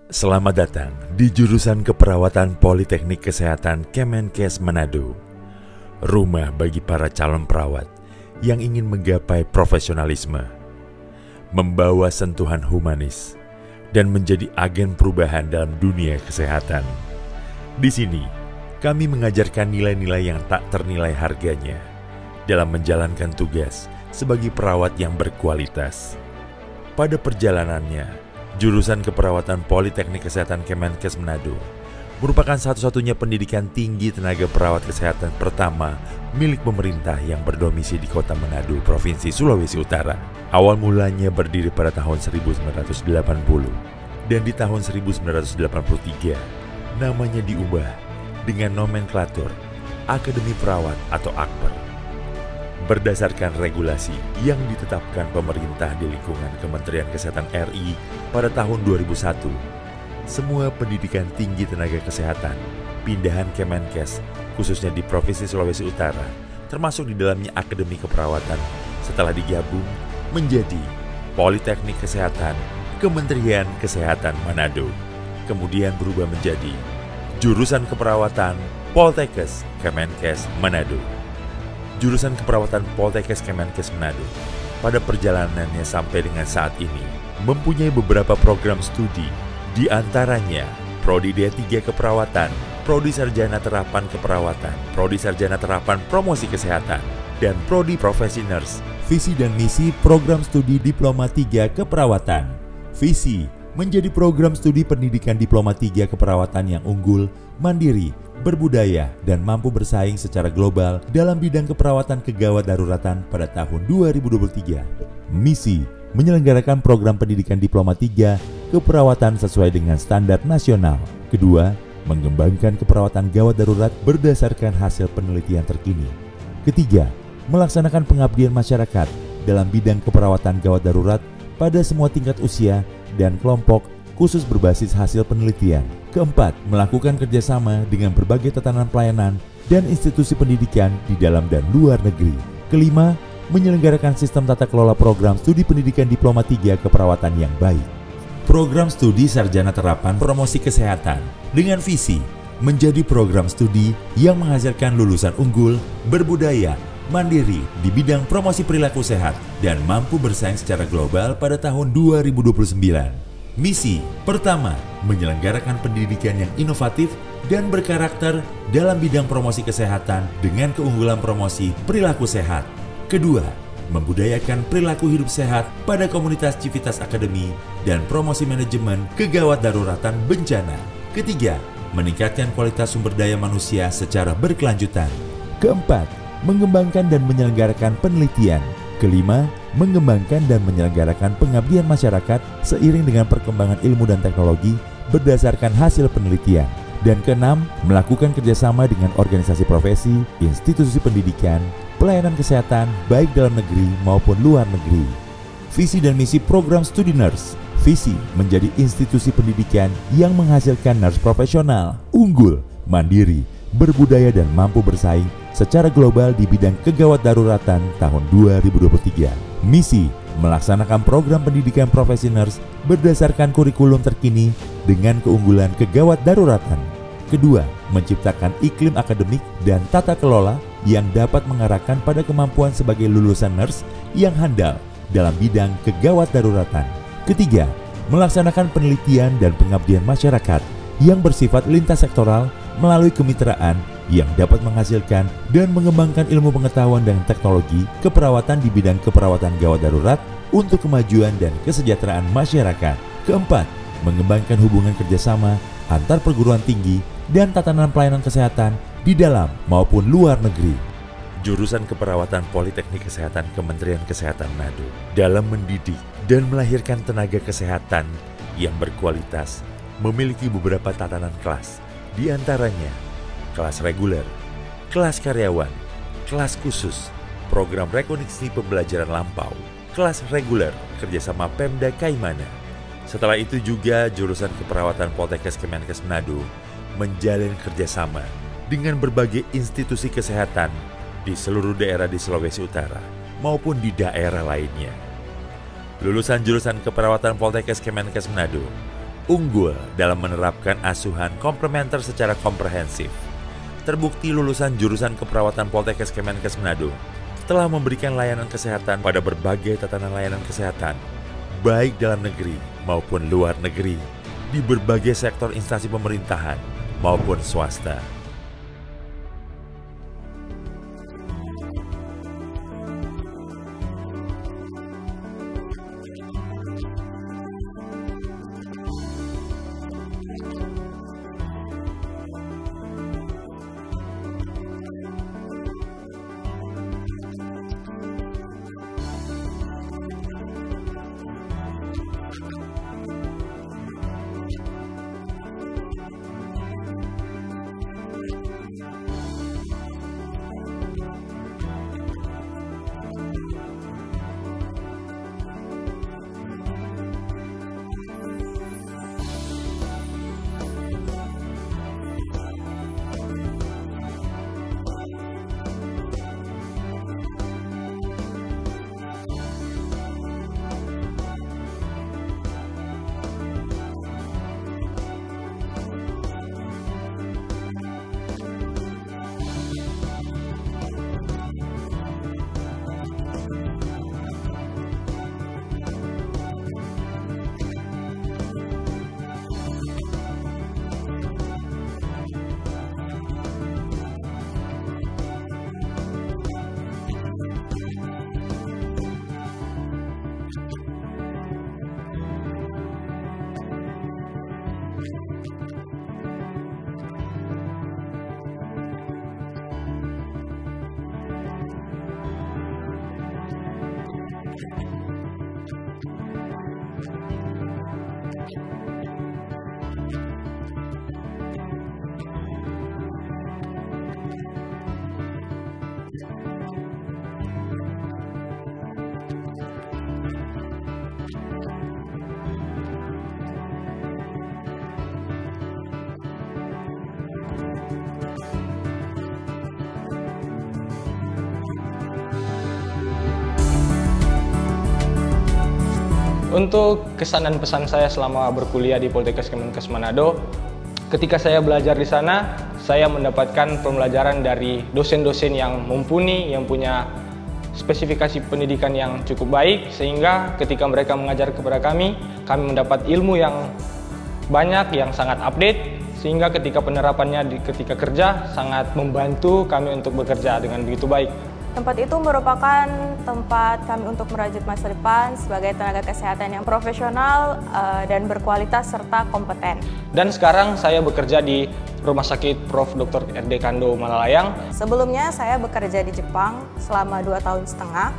Selamat datang di jurusan Keperawatan Politeknik Kesehatan Kemenkes Manado. Rumah bagi para calon perawat yang ingin menggapai profesionalisme, membawa sentuhan humanis, dan menjadi agen perubahan dalam dunia kesehatan. Di sini, kami mengajarkan nilai-nilai yang tak ternilai harganya dalam menjalankan tugas sebagai perawat yang berkualitas. Pada perjalanannya, jurusan Keperawatan Politeknik Kesehatan Kemenkes Manado merupakan satu-satunya pendidikan tinggi tenaga perawat kesehatan pertama milik pemerintah yang berdomisili di Kota Manado, Provinsi Sulawesi Utara. Awal mulanya berdiri pada tahun 1980 dan di tahun 1983 namanya diubah dengan nomenklatur Akademi Perawat atau Akper. Berdasarkan regulasi yang ditetapkan pemerintah di lingkungan Kementerian Kesehatan RI pada tahun 2001, semua pendidikan tinggi tenaga kesehatan pindahan Kemenkes, khususnya di Provinsi Sulawesi Utara, termasuk di dalamnya Akademi Keperawatan, setelah digabung menjadi Politeknik Kesehatan Kementerian Kesehatan Manado, kemudian berubah menjadi Jurusan Keperawatan Poltekkes Kemenkes Manado. Jurusan Keperawatan Poltekkes Kemenkes Manado pada perjalanannya sampai dengan saat ini mempunyai beberapa program studi, di antaranya Prodi D3 Keperawatan, Prodi Sarjana Terapan Keperawatan, Prodi Sarjana Terapan Promosi Kesehatan, dan Prodi Profesi Nurse. Visi dan misi program studi Diploma 3 Keperawatan. Visi menjadi program studi pendidikan Diploma 3 Keperawatan yang unggul, mandiri, berbudaya, dan mampu bersaing secara global dalam bidang keperawatan kegawat daruratan pada tahun 2023. Misi menyelenggarakan program pendidikan Diploma 3 Keperawatan sesuai dengan standar nasional. Kedua, mengembangkan keperawatan gawat darurat berdasarkan hasil penelitian terkini. Ketiga, melaksanakan pengabdian masyarakat dalam bidang keperawatan gawat darurat pada semua tingkat usia dan kelompok khusus berbasis hasil penelitian. Keempat, melakukan kerjasama dengan berbagai tatanan pelayanan dan institusi pendidikan di dalam dan luar negeri. Kelima, menyelenggarakan sistem tata kelola program studi pendidikan Diploma 3 Keperawatan yang baik. Program studi Sarjana Terapan Promosi Kesehatan dengan visi menjadi program studi yang menghasilkan lulusan unggul, berbudaya, mandiri di bidang promosi perilaku sehat, dan mampu bersaing secara global pada tahun 2029. Misi pertama, menyelenggarakan pendidikan yang inovatif dan berkarakter dalam bidang promosi kesehatan dengan keunggulan promosi perilaku sehat. Kedua, membudayakan perilaku hidup sehat pada komunitas Civitas Akademi dan promosi manajemen kegawat daruratan bencana. Ketiga, meningkatkan kualitas sumber daya manusia secara berkelanjutan. Keempat, mengembangkan dan menyelenggarakan penelitian. Kelima, mengembangkan dan menyelenggarakan pengabdian masyarakat seiring dengan perkembangan ilmu dan teknologi berdasarkan hasil penelitian. Dan keenam, melakukan kerjasama dengan organisasi profesi, institusi pendidikan, pelayanan kesehatan baik dalam negeri maupun luar negeri. Visi dan misi program studi nurse. Visi menjadi institusi pendidikan yang menghasilkan nurse profesional, unggul, mandiri, berbudaya dan mampu bersaing secara global di bidang kegawat daruratan tahun 2023. Misi melaksanakan program pendidikan profesi nurse berdasarkan kurikulum terkini dengan keunggulan kegawat daruratan. Kedua, menciptakan iklim akademik dan tata kelola yang dapat mengarahkan pada kemampuan sebagai lulusan nurse yang handal dalam bidang kegawat daruratan. Ketiga, melaksanakan penelitian dan pengabdian masyarakat yang bersifat lintas sektoral melalui kemitraan yang dapat menghasilkan dan mengembangkan ilmu pengetahuan dan teknologi keperawatan di bidang keperawatan gawat darurat untuk kemajuan dan kesejahteraan masyarakat. Keempat, mengembangkan hubungan kerjasama antar perguruan tinggi dan tatanan pelayanan kesehatan di dalam maupun luar negeri. Jurusan Keperawatan Politeknik Kesehatan Kementerian Kesehatan Manado dalam mendidik dan melahirkan tenaga kesehatan yang berkualitas memiliki beberapa tatanan kelas, di antaranya kelas reguler, kelas karyawan, kelas khusus, program rekoneksi pembelajaran lampau, kelas reguler kerjasama Pemda Kaimana. Setelah itu juga jurusan Keperawatan Poltekkes Kemenkes Manado menjalin kerjasama dengan berbagai institusi kesehatan di seluruh daerah di Sulawesi Utara maupun di daerah lainnya. Lulusan jurusan Keperawatan Poltekkes Kemenkes Manado unggul dalam menerapkan asuhan komplementer secara komprehensif. Terbukti lulusan jurusan keperawatan Poltekkes Kemenkes Manado telah memberikan layanan kesehatan pada berbagai tatanan layanan kesehatan, baik dalam negeri maupun luar negeri, di berbagai sektor instansi pemerintahan maupun swasta. Untuk kesan dan pesan saya selama berkuliah di Poltekkes Kemenkes Manado, ketika saya belajar di sana, saya mendapatkan pembelajaran dari dosen-dosen yang mumpuni, yang punya spesifikasi pendidikan yang cukup baik, sehingga ketika mereka mengajar kepada kami mendapat ilmu yang banyak, yang sangat update, sehingga ketika penerapannya ketika kerja sangat membantu kami untuk bekerja dengan begitu baik. Tempat itu merupakan tempat kami untuk merajut masa depan sebagai tenaga kesehatan yang profesional dan berkualitas serta kompeten. Dan sekarang saya bekerja di Rumah Sakit Prof. Dr. R.D. Kando Malalayang. Sebelumnya saya bekerja di Jepang selama 2,5 tahun.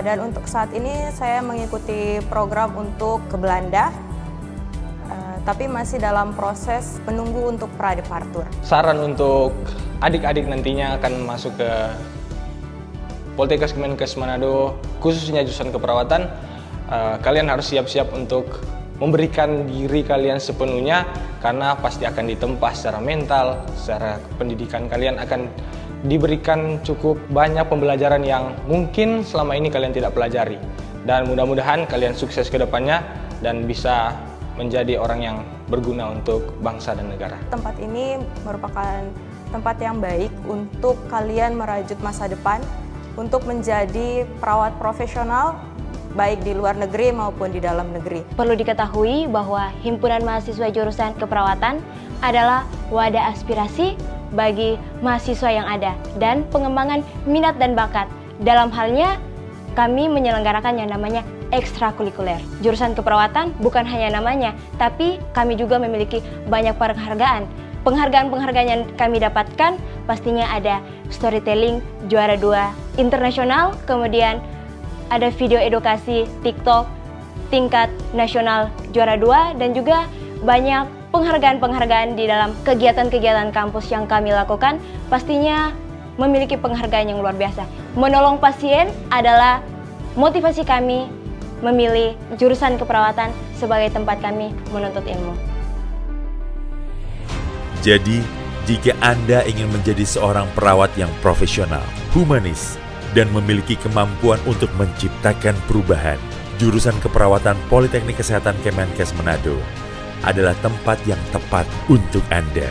Dan untuk saat ini saya mengikuti program untuk ke Belanda, tapi masih dalam proses menunggu untuk pradepartur. Saran untuk adik-adik nantinya akan masuk ke Poltekkes Kemenkes Manado, khususnya jurusan keperawatan, kalian harus siap-siap untuk memberikan diri kalian sepenuhnya, karena pasti akan ditempa secara mental, secara pendidikan kalian akan diberikan cukup banyak pembelajaran yang mungkin selama ini kalian tidak pelajari. Dan mudah-mudahan kalian sukses ke depannya dan bisa menjadi orang yang berguna untuk bangsa dan negara. Tempat ini merupakan tempat yang baik untuk kalian merajut masa depan, untuk menjadi perawat profesional baik di luar negeri maupun di dalam negeri. Perlu diketahui bahwa Himpunan Mahasiswa Jurusan Keperawatan adalah wadah aspirasi bagi mahasiswa yang ada dan pengembangan minat dan bakat. Dalam halnya, kami menyelenggarakan yang namanya ekstrakurikuler. Jurusan keperawatan bukan hanya namanya, tapi kami juga memiliki banyak penghargaan. Penghargaan-penghargaan yang kami dapatkan pastinya ada storytelling juara 2 internasional, kemudian ada video edukasi TikTok tingkat nasional juara 2, dan juga banyak penghargaan-penghargaan di dalam kegiatan-kegiatan kampus yang kami lakukan, pastinya memiliki penghargaan yang luar biasa. Menolong pasien adalah motivasi kami memilih jurusan keperawatan sebagai tempat kami menuntut ilmu. Jadi, jika Anda ingin menjadi seorang perawat yang profesional, humanis, dan memiliki kemampuan untuk menciptakan perubahan, jurusan keperawatan Politeknik Kesehatan Kemenkes Manado adalah tempat yang tepat untuk Anda.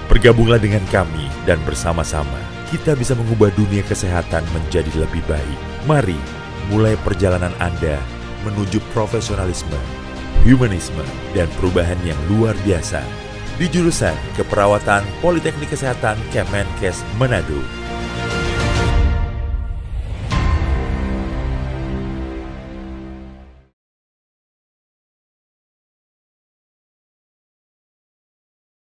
Bergabunglah dengan kami dan bersama-sama kita bisa mengubah dunia kesehatan menjadi lebih baik. Mari mulai perjalanan Anda menuju profesionalisme, humanisme, dan perubahan yang luar biasa di jurusan Keperawatan Politeknik Kesehatan Kemenkes Manado.